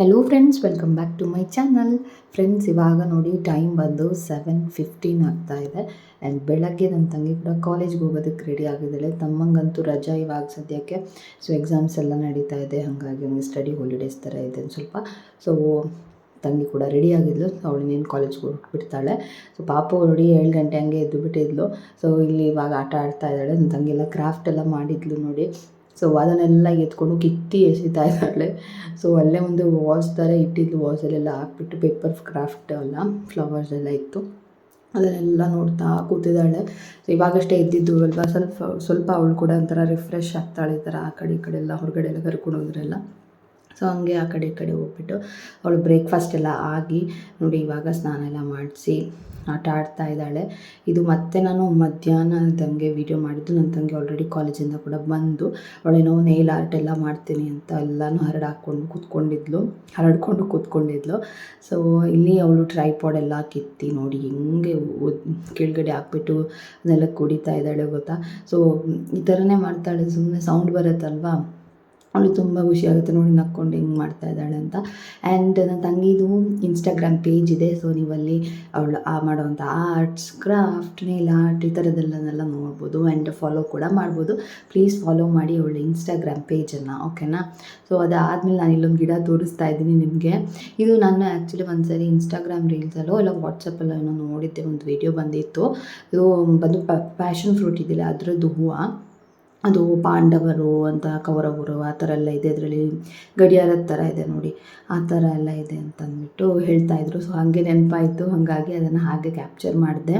Hello friends, welcome back to my channel. Friends, ಇವಾಗ ನೋಡಿ time ಬಂದು 7:15 ಆಗ್ತಾ ಇದೆ. ಆ್ಯಂಡ್ ಬೆಳಗ್ಗೆ ನನ್ನ ತಂಗಿ ಕೂಡ ಕಾಲೇಜ್ಗೆ ಹೋಗೋದಕ್ಕೆ ರೆಡಿ ಆಗಿದ್ದಾಳೆ. ತಮ್ಮಂಗಂತೂ ರಜಾ ಇವಾಗ ಸದ್ಯಕ್ಕೆ. ಸೊ ಎಕ್ಸಾಮ್ಸ್ ಎಲ್ಲ ನಡೀತಾ ಇದೆ, ಹಾಗಾಗಿ ಅವ್ನಿಗೆ ಸ್ಟಡಿ ಹಾಲಿಡೇಸ್ ಥರ ಇದೆ ಸ್ವಲ್ಪ. ಸೊ ತಂಗಿ ಕೂಡ ರೆಡಿ ಆಗಿದ್ಲು. ಅವಳು ಇನ್ನೇನು ಕಾಲೇಜ್ಗೆ ಹೋಗ್ಬಿಡ್ತಾಳೆ. ಸೊ ಪಾಪು ನೋಡಿ 7 ಗಂಟೆ ಹಂಗೆ ಎದ್ದು ಬಿಟ್ಟಿದ್ಲು. ಸೊ ಇಲ್ಲಿ ಇವಾಗ ಆಟ ಆಡ್ತಾ ಇದ್ದಾಳೆ. ನನ್ನ ತಂಗಿ ಎಲ್ಲ ಕ್ರಾಫ್ಟ್ ಎಲ್ಲ ಮಾಡಿದ್ಲು ನೋಡಿ. ಸೊ ಅದನ್ನೆಲ್ಲ ಎತ್ಕೊಂಡು ಕಿತ್ತಿ ಎಸಿತಾ ಇದ್ದಾಳೆ. ಸೊ ಅಲ್ಲೇ ಒಂದು ವಾಸ್ ಥರ ಇಟ್ಟಿದ್ಲು. ವಾಸಲ್ಲೆಲ್ಲ ಹಾಕ್ಬಿಟ್ಟು ಪೇಪರ್ ಕ್ರಾಫ್ಟ್ ಎಲ್ಲ ಫ್ಲವರ್ಸ್ ಎಲ್ಲ ಇತ್ತು, ಅದನ್ನೆಲ್ಲ ನೋಡ್ತಾ ಕೂತಿದ್ದಾಳೆ. ಸೊ ಇವಾಗಷ್ಟೇ ಎದ್ದಿದ್ದು ಅಲ್ವಾ, ಸ್ವಲ್ಪ ಅವಳು ಕೂಡ ಒಂಥರ ರಿಫ್ರೆಶ್ ಆಗ್ತಾಳೆ. ಈ ಥರ ಆ ಕಡೆ ಈ ಕಡೆ ಎಲ್ಲ ಹೊರಗಡೆ ಎಲ್ಲ ಕರ್ಕೊಂಡು ಹೋದ್ರೆಲ್ಲ. ಸೊ ಹಂಗೆ ಆ ಕಡೆ ಈ ಕಡೆ ಹೋಗ್ಬಿಟ್ಟು ಅವಳು ಬ್ರೇಕ್ಫಾಸ್ಟ್ ಎಲ್ಲ ಆಗಿ ನೋಡಿ ಇವಾಗ ಸ್ನಾನ ಎಲ್ಲ ಮಾಡಿಸಿ ಆಟ ಆಡ್ತಾ ಇದ್ದಾಳೆ. ಇದು ಮತ್ತೆ ನಾನು ಮಧ್ಯಾಹ್ನದಂಗೆ ವೀಡಿಯೋ ಮಾಡಿದ್ದು. ನನ್ನ ತಂಗಿ ಆಲ್ರೆಡಿ ಕಾಲೇಜಿಂದ ಕೂಡ ಬಂದು ಅವಳೇನೋ ನೇಲ್ ಆರ್ಟ್ ಎಲ್ಲ ಮಾಡ್ತೀನಿ ಅಂತ ಎಲ್ಲನೂ ಹರಡ್ಕೊಂಡು ಕೂತ್ಕೊಂಡಿದ್ಲು. ಸೊ ಇಲ್ಲಿ ಅವಳು ಟ್ರೈಪಾಡ್ ಎಲ್ಲ ಕಿತ್ತಿ ನೋಡಿ ಹೆಂಗೆ ಕೆಳಗಡೆ ಹಾಕ್ಬಿಟ್ಟು ಅದನ್ನೆಲ್ಲ ಕುಡಿತಾ ಇದ್ದಾಳೆ ಗೊತ್ತಾ. ಸೊ ಈ ಥರನೇ ಮಾಡ್ತಾಳೆ, ಸುಮ್ಮನೆ ಸೌಂಡ್ ಬರುತ್ತಲ್ವಾ, ಅವಳು ತುಂಬ ಖುಷಿಯಾಗುತ್ತೆ ನೋಡಿ ನಕ್ಕೊಂಡು ಹೆಂಗೆ ಮಾಡ್ತಾ ಇದ್ದಾಳೆ ಅಂತ. ಆ್ಯಂಡ್ ನನ್ನ ತಂಗಿದು ಇನ್ಸ್ಟಾಗ್ರಾಮ್ ಪೇಜ್ ಇದೆ. ಸೊ ನೀವಲ್ಲಿ ಅವಳು ಮಾಡೋವಂಥ ಆರ್ಟ್ಸ್, ಕ್ರಾಫ್ಟ್, ನೇಲ್ ಆರ್ಟ್ ಈ ಥರದ್ದೆಲ್ಲನೆಲ್ಲ ನೋಡ್ಬೋದು. ಆ್ಯಂಡ್ ಫಾಲೋ ಕೂಡ ಮಾಡ್ಬೋದು. ಪ್ಲೀಸ್ ಫಾಲೋ ಮಾಡಿ ಅವಳ ಇನ್ಸ್ಟಾಗ್ರಾಮ್ ಪೇಜನ್ನು, ಓಕೆನಾ. ಸೊ ಅದಾದಮೇಲೆ ನಾನು ಇಲ್ಲೊಂದು ಗಿಡ ತೋರಿಸ್ತಾ ಇದ್ದೀನಿ ನಿಮಗೆ. ಇದು ನಾನು ಆ್ಯಕ್ಚುಲಿ ಒಂದು ಸರಿ ಇನ್ಸ್ಟಾಗ್ರಾಮ್ ರೀಲ್ಸಲ್ಲೋ ಇಲ್ಲ ವಾಟ್ಸಪ್ಪಲ್ಲೋ ಏನೋ ನೋಡಿದ್ದೆ, ಒಂದು ವಿಡಿಯೋ ಬಂದಿತ್ತು. ಇದು ಬಂದು ಪ್ಯಾಷನ್ ಫ್ರೂಟ್ ಇದೆಯಲ್ಲ ಅದರದ್ದು ಹೂವು. ಅದು ಪಾಂಡವರು ಅಂತ, ಕೌರವರು ಆ ಥರ ಎಲ್ಲ ಇದೆ. ಅದರಲ್ಲಿ ಗಡಿಯಾರದ ಥರ ಇದೆ ನೋಡಿ, ಆ ಥರ ಎಲ್ಲ ಇದೆ ಅಂತಂದ್ಬಿಟ್ಟು ಹೇಳ್ತಾಯಿದ್ರು. ಸೊ ಹಾಗೆ ನೆನಪಾಯಿತು, ಹಾಗಾಗಿ ಅದನ್ನು ಹಾಗೆ ಕ್ಯಾಪ್ಚರ್ ಮಾಡಿದೆ.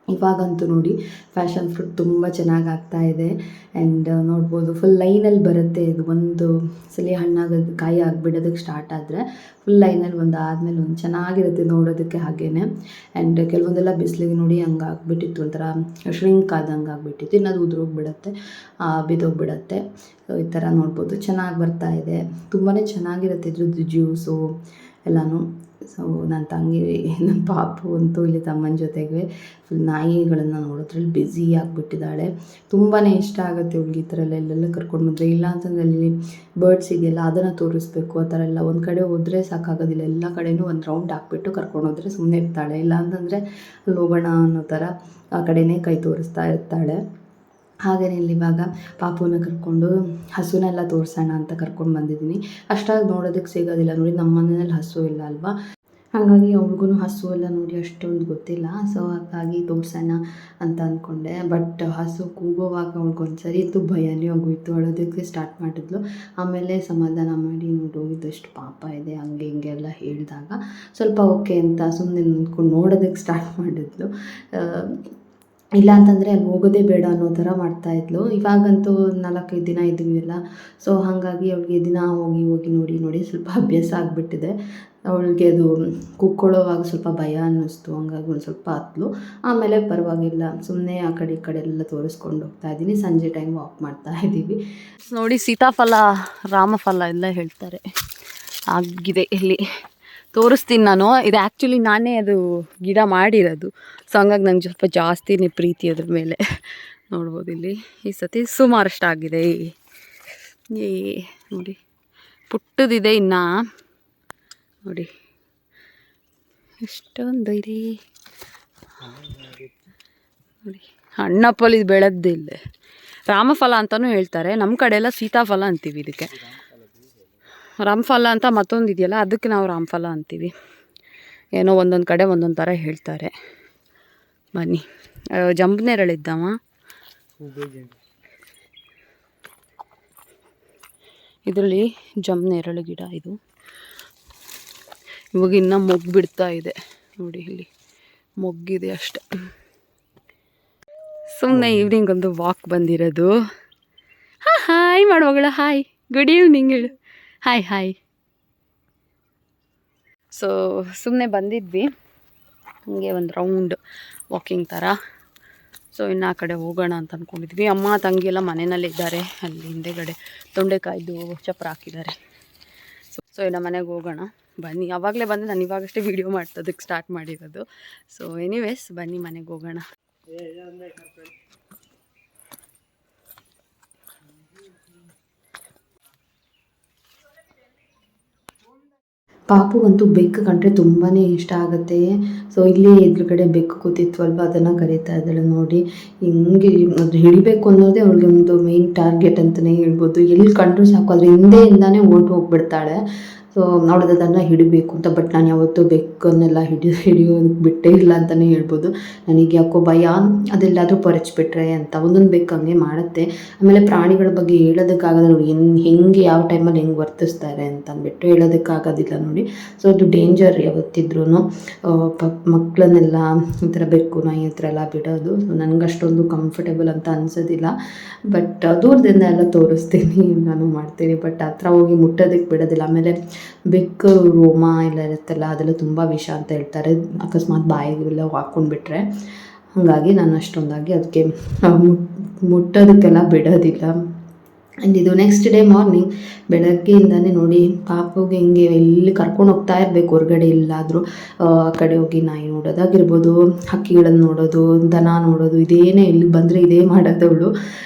ಇವಾಗಂತೂ ನೋಡಿ ಫ್ಯಾಷನ್ ಫ್ರೂಟ್ ತುಂಬ ಚೆನ್ನಾಗಿ ಆಗ್ತಾಯಿದೆ. ಆ್ಯಂಡ್ ನೋಡ್ಬೋದು ಫುಲ್ ಲೈನಲ್ಲಿ ಬರುತ್ತೆ. ಇದು ಒಂದು ಸಲ ಹಣ್ಣಾಗೋದು ಕಾಯಿ ಆಗಿಬಿಡೋದಕ್ಕೆ ಸ್ಟಾರ್ಟ್ ಆದರೆ ಫುಲ್ ಲೈನಲ್ಲಿ ಒಂದು ಆದಮೇಲೆ ಒಂದು ಚೆನ್ನಾಗಿರುತ್ತೆ ನೋಡೋದಕ್ಕೆ ಹಾಗೇ. ಆ್ಯಂಡ್ ಕೆಲವೊಂದೆಲ್ಲ ಬಿಸಿಲಿಗೆ ನೋಡಿ ಹಂಗೆ ಆಗಿಬಿಟ್ಟಿತ್ತು, ಒಂಥರ ಶ್ರಿಂಕ್ ಆದಂಗೆ ಆಗಿಬಿಟ್ಟಿತ್ತು. ಇನ್ನು ಅದು ಉದುರೋಗ್ಬಿಡತ್ತೆ, ಬಿದ್ದೋಗ್ಬಿಡತ್ತೆ. ಸೊ ಈ ಥರ ನೋಡ್ಬೋದು ಚೆನ್ನಾಗಿ ಬರ್ತಾಯಿದೆ. ತುಂಬಾ ಚೆನ್ನಾಗಿರುತ್ತೆ ಇದ್ರದ್ದು ಜ್ಯೂಸು ಎಲ್ಲನೂ. ಸೊ ನನ್ನ ತಂಗಿ, ನನ್ನ ಪಾಪು ಅಂತೂ ಇಲ್ಲಿ ತಮ್ಮನ ಜೊತೆಗೆ ಫುಲ್ ನಾಯಿಗಳನ್ನು ನೋಡೋದ್ರಲ್ಲಿ ಬ್ಯುಸಿ ಆಗಿಬಿಟ್ಟಿದ್ದಾಳೆ. ತುಂಬಾ ಇಷ್ಟ ಆಗುತ್ತೆ ಇವಳಿಗೆ ಈ ಥರ ಎಲ್ಲೆಲ್ಲ ಕರ್ಕೊಂಡು ಬಂದರೆ. ಇಲ್ಲ ಅಂತಂದರೆ ಅಲ್ಲಿ ಬರ್ಡ್ಸ್ ಇದೆಯಲ್ಲ ಅದನ್ನು ತೋರಿಸ್ಬೇಕು. ಆ ಥರ ಎಲ್ಲ ಒಂದು ಕಡೆ ಹೋದರೆ ಸಾಕಾಗೋದಿಲ್ಲ, ಎಲ್ಲ ಕಡೆಯೂ ಒಂದು ರೌಂಡ್ ಹಾಕ್ಬಿಟ್ಟು ಕರ್ಕೊಂಡು ಹೋದರೆ ಸುಮ್ಮನೆ ಇರ್ತಾಳೆ. ಇಲ್ಲ ಅಂತಂದರೆ ಅಲ್ಲಿ ಹೋಗೋಣ ಅನ್ನೋ ಥರ ಆ ಕಡೆಯೇ ಕೈ ತೋರಿಸ್ತಾ ಇರ್ತಾಳೆ. ಹಾಗೆಯೇ ಇಲ್ಲಿ ಇವಾಗ ಪಾಪುನ ಕರ್ಕೊಂಡು ಹಸುನೆಲ್ಲ ತೋರಿಸೋಣ ಅಂತ ಕರ್ಕೊಂಡು ಬಂದಿದ್ದೀನಿ. ಅಷ್ಟಾಗಿ ನೋಡೋದಕ್ಕೆ ಸಿಗೋದಿಲ್ಲ ನೋಡಿ, ನಮ್ಮ ಮನೆಯಲ್ಲಿ ಹಸು ಇಲ್ಲ ಅಲ್ವಾ, ಹಾಗಾಗಿ ಅವ್ಳಿಗೂ ಹಸು ಎಲ್ಲ ನೋಡಿ ಅಷ್ಟೊಂದು ಗೊತ್ತಿಲ್ಲ. ಸೊ ಹಾಗಾಗಿ ತೋರಿಸೋಣ ಅಂತ ಅಂದ್ಕೊಂಡೆ. ಬಟ್ ಹಸು ಕೂಗೋವಾಗ ಅವ್ಳಿಗೊಂದ್ಸರಿ ಇತ್ತು, ಭಯನೇ ಆಗೋಯಿತು, ಅಳೋದಕ್ಕೆ ಸ್ಟಾರ್ಟ್ ಮಾಡಿದ್ಲು. ಆಮೇಲೆ ಸಮಾಧಾನ ಮಾಡಿ, ನೋಡು ಇದಷ್ಟು ಪಾಪ ಇದೆ ಹಂಗೆ ಹಿಂಗೆ ಎಲ್ಲ ಹೇಳಿದಾಗ ಸ್ವಲ್ಪ ಓಕೆ ಅಂತ ಸುಮ್ಮನೆ ನಿಂತ್ಕೊಂಡು ನೋಡೋದಕ್ಕೆ ಸ್ಟಾರ್ಟ್ ಮಾಡಿದ್ಲು. ಇಲ್ಲ ಅಂತಂದರೆ ಅಲ್ಲಿ ಹೋಗೋದೇ ಬೇಡ ಅನ್ನೋ ಥರ ಮಾಡ್ತಾಯಿದ್ಲು. ಇವಾಗಂತೂ 4-5 ದಿನ ಇದ್ದೀವಲ್ಲ, ಸೊ ಹಾಗಾಗಿ ಅವಳಿಗೆ ದಿನ ಹೋಗಿ ನೋಡಿ ಸ್ವಲ್ಪ ಅಭ್ಯಾಸ ಆಗಿಬಿಟ್ಟಿದೆ. ಅವಳಿಗೆ ಅದು ಕುಕ್ಕೊಳ್ಳೋವಾಗ ಸ್ವಲ್ಪ ಭಯ ಅನ್ನಿಸ್ತು, ಹಂಗಾಗಿ ಒಂದು ಸ್ವಲ್ಪ ಹತ್ತಲು. ಆಮೇಲೆ ಪರವಾಗಿಲ್ಲ, ಸುಮ್ಮನೆ ಆ ಕಡೆ ಈ ಕಡೆ ಎಲ್ಲ ತೋರಿಸ್ಕೊಂಡು ಹೋಗ್ತಾಯಿದ್ದೀನಿ. ಸಂಜೆ ಟೈಮ್ ವಾಕ್ ಮಾಡ್ತಾಯಿದ್ದೀವಿ ನೋಡಿ. ಸೀತಾಫಲ, ರಾಮಫಲ ಎಲ್ಲ ಹೇಳ್ತಾರೆ, ಆಗಿದೆ ಇಲ್ಲಿ ತೋರಿಸ್ತೀನಿ ನಾನು. ಇದು ಆ್ಯಕ್ಚುಲಿ ನಾನೇ ಅದು ಗಿಡ ಮಾಡಿರೋದು. ಸೊ ಹಂಗಾಗಿ ನಂಗೆ ಸ್ವಲ್ಪ ಜಾಸ್ತಿನೇ ಪ್ರೀತಿ ಅದ್ರ ಮೇಲೆ. ನೋಡ್ಬೋದು ಇಲ್ಲಿ ಈ ಸತಿ ಸುಮಾರಷ್ಟಾಗಿದೆ. ಈ ನೋಡಿ ಪುಟ್ಟದಿದೆ ಇನ್ನು, ನೋಡಿ ಎಷ್ಟೊಂದು ಇದೆ ನೋಡಿ. ಹಣ್ಣಪ್ಪಲ್ಲಿ ಇದು ಬೆಳೆದಿಲ್ಲ, ರಾಮಫಲ ಅಂತಲೂ ಹೇಳ್ತಾರೆ. ನಮ್ಮ ಕಡೆ ಎಲ್ಲ ಸೀತಾಫಲ ಅಂತೀವಿ ಇದಕ್ಕೆ. ರಾಮಫಲ ಅಂತ ಮತ್ತೊಂದು ಇದೆಯಲ್ಲ, ಅದಕ್ಕೆ ನಾವು ರಾಮಫಲ ಅಂತೀವಿ. ಏನೋ ಒಂದೊಂದು ಕಡೆ ಒಂದೊಂದು ಥರ ಹೇಳ್ತಾರೆ. ಬನ್ನಿ, ಜಂಬನೇರಳಿದ್ದವ ಇದರಲ್ಲಿ, ಜಂಬನೇರಳು ಗಿಡ ಇದು. ಇವಾಗ ಇನ್ನೂ ಮೊಗ್ಗು ಬಿಡ್ತಾ ಇದೆ ನೋಡಿ, ಇಲ್ಲಿ ಮೊಗ್ಗಿದೆ ಅಷ್ಟೆ. ಸುಮ್ಮನೆ ಈವ್ನಿಂಗ್ ಒಂದು ವಾಕ್ ಬಂದಿರೋದು. ಹಾಯ್ ಮಾಡುವಾಗಳ, ಹಾಯ್, ಗುಡ್ ಈವ್ನಿಂಗ್ ಹೇಳು, ಹಾಯ್. ಸೊ ಸುಮ್ಮನೆ ಬಂದಿದ್ವಿ ಹಂಗೆ ಒಂದು ರೌಂಡ್ ವಾಕಿಂಗ್ ಥರ. ಸೊ ಇನ್ನು ಆ ಕಡೆ ಹೋಗೋಣ ಅಂತ ಅಂದ್ಕೊಂಡಿದ್ವಿ. ಅಮ್ಮ ತಂಗಿ ಎಲ್ಲ ಮನೆಯಲ್ಲೇ ಇದ್ದಾರೆ. ಅಲ್ಲಿ ಹಿಂದೆಗಡೆ ತೊಂಡೆಕಾಯ್ದು ಚಪ್ರ ಹಾಕಿದ್ದಾರೆ. ಸೊ ಇನ್ನು ಮನೆಗೆ ಹೋಗೋಣ ಬನ್ನಿ. ಆವಾಗಲೇ ಬಂದು ನಾನು ಇವಾಗಷ್ಟೇ ವೀಡಿಯೋ ಮಾಡ್ತದಕ್ಕೆ ಸ್ಟಾರ್ಟ್ ಮಾಡಿರೋದು. ಸೊ ಎನಿವೇಸ್ ಬನ್ನಿ ಮನೆಗೆ ಹೋಗೋಣ. ಪಾಪುಗಂತೂ ಬೆಕ್ಕು ಕಂಡ್ರೆ ತುಂಬಾ ಇಷ್ಟ ಆಗುತ್ತೆ. ಸೊ ಇಲ್ಲಿ ಎದುರುಗಡೆ ಬೆಕ್ಕು ಕೂತಿತ್ವಲ್ವ, ಅದನ್ನು ಕರೀತಾ ಇದ್ದಾಳೆ ನೋಡಿ. ಹಿಂಗೆ ಅದು ಹಿಡಿಬೇಕು ಅನ್ನೋದೇ ಅವಳಿಗೆ ಒಂದು ಮೇನ್ ಟಾರ್ಗೆಟ್ ಅಂತಲೇ ಹೇಳ್ಬೋದು. ಎಲ್ಲಿ ಕಂಡ್ರೂ ಸಾಕು ಅದ್ರ ಹಿಂದೆಯಿಂದಾನೇ ಹೋಗ್ಬಿಡ್ತಾಳೆ. ಸೊ ಅವಳದು ಅದನ್ನು ಹಿಡಿಬೇಕು ಅಂತ. ಬಟ್ ನಾನು ಯಾವತ್ತೂ ಬೆಕ್ಕನ್ನೆಲ್ಲ ಹಿಡಿಯೋದಕ್ಕೆ ಬಿಟ್ಟೇ ಇಲ್ಲ ಅಂತಲೇ ಹೇಳ್ಬೋದು. ನನಗೆ ಯಾಕೋ ಭಯ, ಅದೆಲ್ಲಾದರೂ ಪರಚಿಬಿಟ್ರೆ ಅಂತ. ಒಂದೊಂದು ಬೆಕ್ಕು ಹಂಗೆ ಮಾಡುತ್ತೆ. ಆಮೇಲೆ ಪ್ರಾಣಿಗಳ ಬಗ್ಗೆ ಹೇಳೋದಕ್ಕಾಗಲ್ಲ ನೋಡಿ, ಹೆಂಗೆ ಯಾವ ಟೈಮಲ್ಲಿ ಹೆಂಗೆ ವರ್ತಿಸ್ತಾರೆ ಅಂತ ಅಂದ್ಬಿಟ್ಟು ಹೇಳೋದಕ್ಕಾಗೋದಿಲ್ಲ ನೋಡಿ. ಸೊ ಅದು ಡೇಂಜರ್ ಯಾವತ್ತಿದ್ರೂ ಮಕ್ಕಳನ್ನೆಲ್ಲ ಈ ಥರ ಬೆಕ್ಕು ನಾಯಿ ಹತ್ರ ಎಲ್ಲ ಬಿಡೋದು. ಸೊ ನನಗಷ್ಟೊಂದು ಕಂಫರ್ಟೇಬಲ್ ಅಂತ ಅನಿಸೋದಿಲ್ಲ. ಬಟ್ ದೂರದಿಂದ ಎಲ್ಲ ತೋರಿಸ್ತೀನಿ, ನಾನು ಮಾಡ್ತೀನಿ. ಬಟ್ ಹತ್ರ ಹೋಗಿ ಮುಟ್ಟೋದಕ್ಕೆ ಬಿಡೋದಿಲ್ಲ. ಆಮೇಲೆ ಬೆಕ್ಕು ರೋಮ ಎಲ್ಲ ಇರುತ್ತಲ್ಲ, ಅದೆಲ್ಲ ತುಂಬ ವಿಷ ಅಂತ ಹೇಳ್ತಾರೆ, ಅಕಸ್ಮಾತ್ ಬಾಯಿಗೆಲ್ಲ ಹಾಕ್ಕೊಂಡ್ಬಿಟ್ರೆ. ಹಾಗಾಗಿ ನಾನು ಅಷ್ಟೊಂದಾಗಿ ಅದಕ್ಕೆ ಮುಟ್ಟೋದಕ್ಕೆಲ್ಲ ಬಿಡೋದಿಲ್ಲ. ಆ್ಯಂಡ್ ಇದು ನೆಕ್ಸ್ಟ್ ಡೇ ಮಾರ್ನಿಂಗ್ ಬೆಳಗ್ಗೆಯಿಂದನೇ ನೋಡಿ ಪಾಪುಗೆ ಹಿಂಗೆ ಎಲ್ಲಿ ಕರ್ಕೊಂಡು ಹೋಗ್ತಾ ಇರಬೇಕು ಹೊರಗಡೆ. ಎಲ್ಲಾದರೂ ಆ ಕಡೆ ಹೋಗಿ ನಾಯಿ ನೋಡೋದಾಗಿರ್ಬೋದು, ಹಕ್ಕಿಗಳನ್ನು ನೋಡೋದು, ದನ ನೋಡೋದು, ಇದೇನೇ ಇಲ್ಲಿ ಬಂದರೆ ಇದೇ ಮಾಡೋದವಳು.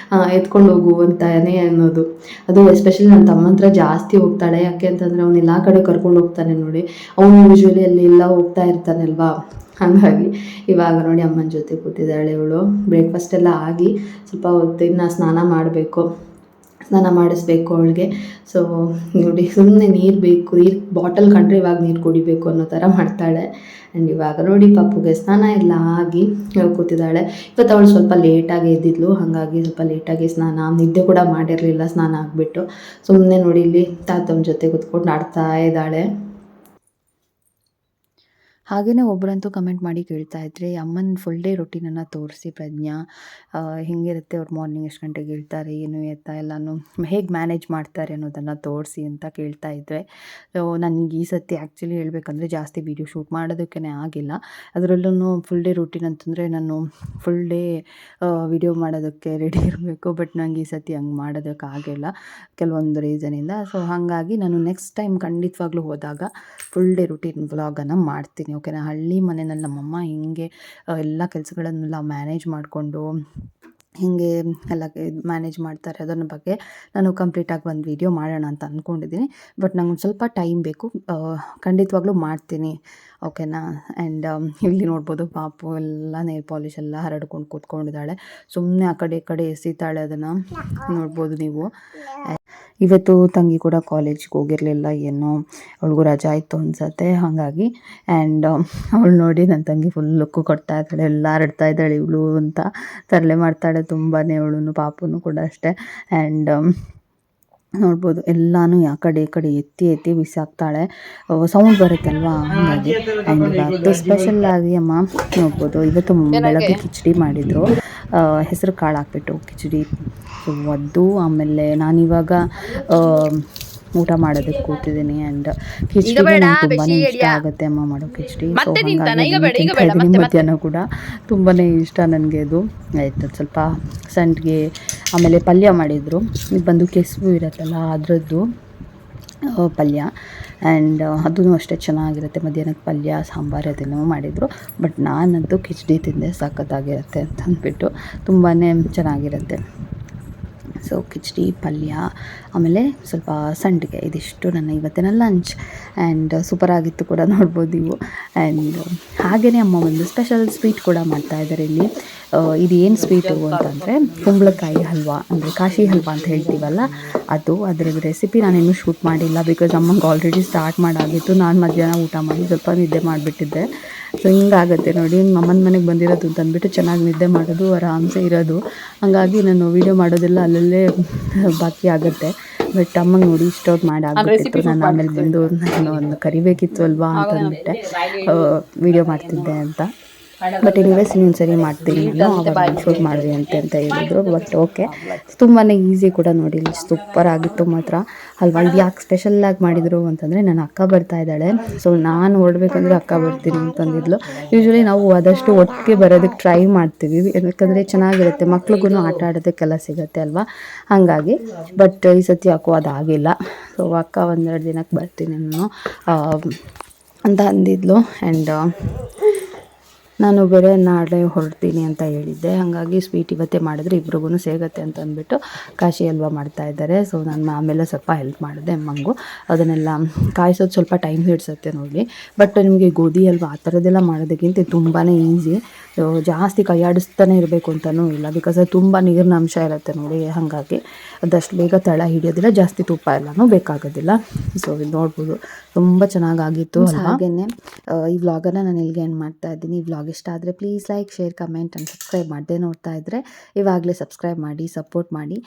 ಎತ್ಕೊಂಡು ಹೋಗು ಅಂತಾನೆ ಅನ್ನೋದು. ಅದು ಎಸ್ಪೆಷಲಿ ನನ್ನ ತಮ್ಮ ಹತ್ರ ಜಾಸ್ತಿ ಹೋಗ್ತಾಳೆ. ಯಾಕೆ ಅಂತಂದರೆ ಅವ್ನು ಎಲ್ಲ ಕಡೆ ಕರ್ಕೊಂಡು ಹೋಗ್ತಾನೆ ನೋಡಿ. ಅವನು ಯೂಶ್ವಲಿ ಅಲ್ಲಿ ಎಲ್ಲ ಹೋಗ್ತಾ ಇರ್ತಾನಲ್ವಾ. ಹಾಗಾಗಿ ಇವಾಗ ನೋಡಿ ಅಮ್ಮನ ಜೊತೆ ಕೂತಿದ್ದಾಳೆ ಇವಳು. ಬ್ರೇಕ್ಫಾಸ್ಟ್ ಎಲ್ಲ ಆಗಿ ಸ್ವಲ್ಪ ಹೊತ್ತು ಇನ್ನು ಸ್ನಾನ ಮಾಡಬೇಕು, ಸ್ನಾನ ಮಾಡಿಸ್ಬೇಕು ಅವಳಿಗೆ. ಸೊ ನೋಡಿ, ಸುಮ್ಮನೆ ನೀರು ಬೇಕು, ನೀರು ಬಾಟಲ್ ಕಂಡ್ರೆ ಇವಾಗ ನೀರು ಕುಡಿಬೇಕು ಅನ್ನೋ ಥರ ಮಾಡ್ತಾಳೆ. ಆ್ಯಂಡ್ ಇವಾಗ ನೋಡಿ ಪಾಪುಗೆ ಸ್ನಾನ ಎಲ್ಲ ಆಗಿ ಕೂತಿದ್ದಾಳೆ. ಇವತ್ತು ಅವಳು ಸ್ವಲ್ಪ ಲೇಟಾಗಿ ಎದ್ದಿದ್ಲು, ಹಾಗಾಗಿ ಸ್ವಲ್ಪ ಲೇಟಾಗಿ ಸ್ನಾನ, ನಿದ್ದೆ ಕೂಡ ಮಾಡಿರಲಿಲ್ಲ. ಸ್ನಾನ ಆಗಿಬಿಟ್ಟು ಸುಮ್ಮನೆ ನೋಡಿ ಇಲ್ಲಿ ತಾತನ ಜೊತೆ ಕೂತ್ಕೊಂಡು ಆಡ್ತಾ ಇದ್ದಾಳೆ. ಹಾಗೆಯೇ ಒಬ್ಬರಂತೂ ಕಮೆಂಟ್ ಮಾಡಿ ಕೇಳ್ತಾ ಇದ್ರಿ, ಅಮ್ಮನ ಫುಲ್ ಡೇ ರೊಟೀನನ್ನು ತೋರಿಸಿ ಪ್ರಜ್ಞಾ, ಹೇಗಿರುತ್ತೆ ಅವ್ರು ಮಾರ್ನಿಂಗ್ ಎಷ್ಟು ಗಂಟೆಗೆ ಹೇಳ್ತಾರೆ, ಏನು ಎತ್ತ ಎಲ್ಲನೂ ಹೇಗೆ ಮ್ಯಾನೇಜ್ ಮಾಡ್ತಾರೆ ಅನ್ನೋದನ್ನು ತೋರಿಸಿ ಅಂತ ಕೇಳ್ತಾ ಇದ್ದೆ. ಸೊ ನನಗೆ ಈ ಸತಿ ಆ್ಯಕ್ಚುಲಿ ಹೇಳಬೇಕಂದ್ರೆ ಜಾಸ್ತಿ ವೀಡಿಯೋ ಶೂಟ್ ಮಾಡೋದಕ್ಕೇ ಆಗಿಲ್ಲ. ಅದರಲ್ಲೂ ಫುಲ್ ಡೇ ರೂಟೀನ್ ಅಂತಂದರೆ ನಾನು ಫುಲ್ ಡೇ ವಿಡಿಯೋ ಮಾಡೋದಕ್ಕೆ ರೆಡಿ ಇರಬೇಕು. ಬಟ್ ನನಗೆ ಈ ಸತಿ ಹಂಗೆ ಮಾಡೋದಕ್ಕಾಗಿಲ್ಲ ಕೆಲವೊಂದು ರೀಸನಿಂದ. ಸೊ ಹಾಗಾಗಿ ನಾನು ನೆಕ್ಸ್ಟ್ ಟೈಮ್ ಖಂಡಿತವಾಗ್ಲೂ ಹೋದಾಗ ಫುಲ್ ಡೇ ರೂಟೀನ್ ವ್ಲಾಗನ್ನು ಮಾಡ್ತೀನಿ. ಓಕೆನಾ. ಹಳ್ಳಿ ಮನೆಯಲ್ಲಿ ನಮ್ಮಮ್ಮ ಹಿಂಗೆ ಎಲ್ಲ ಕೆಲಸಗಳನ್ನೆಲ್ಲ ಮ್ಯಾನೇಜ್ ಮಾಡಿಕೊಂಡು ಹೀಗೆ ಎಲ್ಲ ಮ್ಯಾನೇಜ್ ಮಾಡ್ತಾರೆ, ಅದರ ಬಗ್ಗೆ ನಾನು ಕಂಪ್ಲೀಟಾಗಿ ಒಂದು ವೀಡಿಯೋ ಮಾಡೋಣ ಅಂತ ಅಂದ್ಕೊಂಡಿದ್ದೀನಿ. ಬಟ್ ನಂಗೆ ಒಂದು ಸ್ವಲ್ಪ ಟೈಮ್ ಬೇಕು, ಖಂಡಿತವಾಗ್ಲೂ ಮಾಡ್ತೀನಿ. ಓಕೆನಾ. ಆ್ಯಂಡ್ ಇಲ್ಲಿ ನೋಡ್ಬೋದು ಪಾಪು ಎಲ್ಲ ನೇಲ್ ಪಾಲಿಶ್ ಎಲ್ಲ ಹರಡ್ಕೊಂಡು ಕೂತ್ಕೊಂಡಿದ್ದಾಳೆ. ಸುಮ್ಮನೆ ಆ ಕಡೆ ಈ ಕಡೆ ಎಸಿತಾಳೆ, ಅದನ್ನು ನೋಡ್ಬೋದು ನೀವು. ಇವತ್ತು ತಂಗಿ ಕೂಡ ಕಾಲೇಜ್ಗೆ ಹೋಗಿರಲಿಲ್ಲ, ಏನೋ ಅವಳಿಗೂ ರಜಾ ಇತ್ತು ಅನ್ಸತ್ತೆ, ಹಾಗಾಗಿ. ಆ್ಯಂಡ್ ಅವಳು ನೋಡಿ ನನ್ನ ತಂಗಿ ಫುಲ್ ಲುಕ್ಕು ಕೊಡ್ತಾ ಇದ್ದಾಳೆ, ಎಲ್ಲ ಹರಡ್ತಾ ಇದ್ದಾಳೆ ಇವಳು ಅಂತ ತರಲೆ ಮಾಡ್ತಾಳೆ ತುಂಬಾ. ಅವಳು ಪಾಪುನು ಕೂಡ ಅಷ್ಟೇ. ಆ್ಯಂಡ್ ನೋಡ್ಬೋದು ಎಲ್ಲನೂ ಆ ಕಡೆ ಈ ಕಡೆ ಎತ್ತಿ ಬಿಸಾಕ್ತಾಳೆ, ಸೌಂಡ್ ಬರುತ್ತಲ್ವಾ, ಹಾಗಾಗಿ. ಆ್ಯಂಡ್ ಇವತ್ತು ಸ್ಪೆಷಲ್ಲಾಗಿ ಅಮ್ಮ ನೋಡ್ಬೋದು, ಇವತ್ತು ಬೆಳಗ್ಗೆ ಕಿಚಡಿ ಮಾಡಿದರು, ಹೆಸರು ಕಾಳು ಹಾಕ್ಬಿಟ್ಟು ಕಿಚಡಿ. ಸೊ ಅದು ಆಮೇಲೆ ನಾನಿವಾಗ ಊಟ ಮಾಡೋದಕ್ಕೆ ಕೂತಿದ್ದೀನಿ. ಆ್ಯಂಡ್ ಕಿಚಡಿ ನನಗೆ ತುಂಬಾ ಇಷ್ಟ ಆಗುತ್ತೆ ಅಮ್ಮ ಮಾಡೋ ಕಿಚಡಿ. ಸೊ ಹಾಗಾಗಿ ಮಧ್ಯಾಹ್ನ ಕೂಡ ತುಂಬಾ ಇಷ್ಟ ನನಗೆ ಇದು. ಆಯಿತು ಸ್ವಲ್ಪ ಸಂಡಿಗೆ, ಆಮೇಲೆ ಪಲ್ಯ ಮಾಡಿದರು. ಇದು ಬಂದು ಕೆಸುವು ಇರುತ್ತಲ್ಲ ಅದರದ್ದು ಪಲ್ಯ. ಆ್ಯಂಡ್ ಅದೂ ಅಷ್ಟೇ ಚೆನ್ನಾಗಿರುತ್ತೆ. ಮಧ್ಯಾಹ್ನಕ್ಕೆ ಪಲ್ಯ ಸಾಂಬಾರು ಅದನ್ನು ಮಾಡಿದರು. ಬಟ್ ನಾನಂತೂ ಕಿಚಡಿ ತಿಂದೆ, ಸಖತ್ತಾಗಿರುತ್ತೆ ಅಂತ ಅಂದ್ಬಿಟ್ಟು ತುಂಬಾ ಚೆನ್ನಾಗಿರುತ್ತೆ. ಸೊ ಕಿಚಡಿ, ಪಲ್ಯ, ಆಮೇಲೆ ಸ್ವಲ್ಪ ಸಂಡಿಗೆ, ಇದಿಷ್ಟು ನನ್ನ ಇವತ್ತಿನ ಲಂಚ್. ಆ್ಯಂಡ್ ಸೂಪರಾಗಿತ್ತು ಕೂಡ ನೋಡ್ಬೋದು ನೀವು. ಆ್ಯಂಡ್ ಹಾಗೆಯೇ ಅಮ್ಮ ಒಂದು ಸ್ಪೆಷಲ್ ಸ್ವೀಟ್ ಕೂಡ ಮಾಡ್ತಾಯಿದ್ದಾರೆ ಇಲ್ಲಿ. ಇದು ಏನು ಸ್ವೀಟು ಅಂತಂದರೆ ಕುಂಬಳಕಾಯಿ ಹಲ್ವಾ, ಅಂದರೆ ಕಾಶಿ ಹಲ್ವಾ ಅಂತ ಹೇಳ್ತೀವಲ್ಲ ಅದು. ಅದರದ್ದು ರೆಸಿಪಿ ನಾನಿನ್ನೂ ಶೂಟ್ ಮಾಡಿಲ್ಲ, ಬಿಕಾಸ್ ಅಮ್ಮಂಗೆ ಆಲ್ರೆಡಿ ಸ್ಟಾರ್ಟ್ ಮಾಡಾಗಿತ್ತು. ನಾನು ಮಧ್ಯಾಹ್ನ ಊಟ ಮಾಡಿ ಸ್ವಲ್ಪ ನಿದ್ದೆ ಮಾಡಿಬಿಟ್ಟಿದ್ದೆ. ಸೊ ಹಿಂಗಾಗುತ್ತೆ ನೋಡಿ, ಅಮ್ಮನ ಮನೆಗೆ ಬಂದಿರೋದು ಅಂತ ಅಂದ್ಬಿಟ್ಟು ಚೆನ್ನಾಗಿ ನಿದ್ದೆ ಮಾಡೋದು, ಆರಾಮ್ಸೆ ಇರೋದು. ಹಾಗಾಗಿ ನಾನು ವೀಡಿಯೋ ಮಾಡೋದೆಲ್ಲ ಅಲ್ಲಲ್ಲೇ ಬಾಕಿ ಆಗುತ್ತೆ. ಬಟ್ ಅಮ್ಮಂಗೆ ನೋಡಿ ಇಷ್ಟೊತ್ತು ಮಾಡಿ ಆಗಿಬಿಟ್ಟಿತ್ತು. ನಾನು ಆಮೇಲೆ ಬಂದು ನಾನು ಒಂದು ಕರಿಬೇಕಿತ್ತು ಅಲ್ವಾ ಅಂತಂದ್ಬಿಟ್ಟೆ ವೀಡಿಯೋ ಮಾಡ್ತಿದ್ದೆ ಅಂತ. ಬಟ್ ಎನಿವೇಸ್ ಇನ್ನೊಂದು ಸರಿ ಮಾಡ್ತೀನಿ ನಾನು, ಅವಾಗ ಶೂಟ್ ಮಾಡಿರಿ ಅಂತ ಹೇಳಿದರು. ಬಟ್ ಓಕೆ, ತುಂಬಾ ಈಸಿ ಕೂಡ ನೋಡಿ, ಸೂಪರ್ ಆಗಿತ್ತು ಮಾತ್ರ ಅಲ್ವಾ. ಇದು ಯಾಕೆ ಸ್ಪೆಷಲ್ಲಾಗಿ ಮಾಡಿದರು ಅಂತಂದರೆ ನನ್ನ ಅಕ್ಕ ಬರ್ತಾ ಇದ್ದಾಳೆ. ಸೊ ನಾನು ಹೊರಡ್ಬೇಕಂದ್ರೆ ಅಕ್ಕ ಬರ್ತೀನಿ ಅಂತಂದಿದ್ಲು. ಯೂಶ್ವಲಿ ನಾವು ಆದಷ್ಟು ಒಟ್ಟಿಗೆ ಬರೋದಕ್ಕೆ ಟ್ರೈ ಮಾಡ್ತೀವಿ, ಯಾಕಂದರೆ ಚೆನ್ನಾಗಿರುತ್ತೆ, ಮಕ್ಳಿಗೂ ಆಟ ಆಡೋದಕ್ಕೆಲ್ಲ ಸಿಗುತ್ತೆ ಅಲ್ವಾ, ಹಾಗಾಗಿ. ಬಟ್ ಈ ಸತಿ ಯಾಕೋ ಅದಾಗಿಲ್ಲ. ಸೊ ಅಕ್ಕ ಒಂದೆರಡು ದಿನಕ್ಕೆ ಬರ್ತೀನಿ ನಾನು ಅಂತ ಅಂದಿದ್ಲು. ಆ್ಯಂಡ್ ನಾನು ಬೇರೆ ನಾಳೆ ಹೊರಡ್ತೀನಿ ಅಂತ ಹೇಳಿದ್ದೆ, ಹಾಗಾಗಿ ಸ್ವೀಟ್ ಇವತ್ತೇ ಮಾಡಿದ್ರೆ ಇಬ್ರಿಗೂ ಸೇಗುತ್ತೆ ಅಂತ ಅಂದ್ಬಿಟ್ಟು ಕಾಶಿ ಹಲ್ವಾ ಮಾಡ್ತಾ ಇದ್ದಾರೆ. ಸೊ ನಾನು ಆಮೇಲೆ ಸ್ವಲ್ಪ ಹೆಲ್ಪ್ ಮಾಡಿದೆ ಅಮ್ಮಂಗೂ. ಅದನ್ನೆಲ್ಲ ಕಾಯಿಸೋದು ಸ್ವಲ್ಪ ಟೈಮ್ ಹಿಡಿಸುತ್ತೆ ನೋಡಿ, ಬಟ್ ನಿಮಗೆ ಗೋಧಿ ಹಲ್ವಾ ಆ ಥರದ್ದೆಲ್ಲ ಮಾಡೋದಕ್ಕಿಂತ ತುಂಬಾ ಈಸಿ. ಜಾಸ್ತಿ ಕೈಯಾಡಿಸ್ತಾನೆ ಇರಬೇಕು ಅಂತಲೂ ಇಲ್ಲ, ಬಿಕಾಸ್ ಅದು ತುಂಬ ನೀರಿನ ಅಂಶ ಇರುತ್ತೆ ನೋಡಿ, ಹಾಗಾಗಿ ಅದಷ್ಟು ಬೇಗ ತಳ ಹಿಡಿಯೋದಿಲ್ಲ, ಜಾಸ್ತಿ ತುಪ್ಪ ಎಲ್ಲನೂ ಬೇಕಾಗೋದಿಲ್ಲ. ಸೊ ಇದು ನೋಡ್ಬೋದು ತುಂಬ ಚೆನ್ನಾಗಾಗಿತ್ತು. ಹಾಗೆಯೇ ಈ ವ್ಲಾಗನ್ನು ನಾನು ಇಲ್ಲಿಗೆ ಎಂಡ್ ಮಾಡ್ತಾ ಇದ್ದೀನಿ. ಈ ವ್ಲಾಗ್ ಇಷ್ಟ ಆದರೆ please like, share, comment and subscribe ಮಾಡದೆ ನೋಡ್ತಾ ಇದ್ದರೆ ಇವಾಗಲೇ ಸಬ್ಸ್ಕ್ರೈಬ್ ಮಾಡಿ, ಸಪೋರ್ಟ್ ಮಾಡಿ.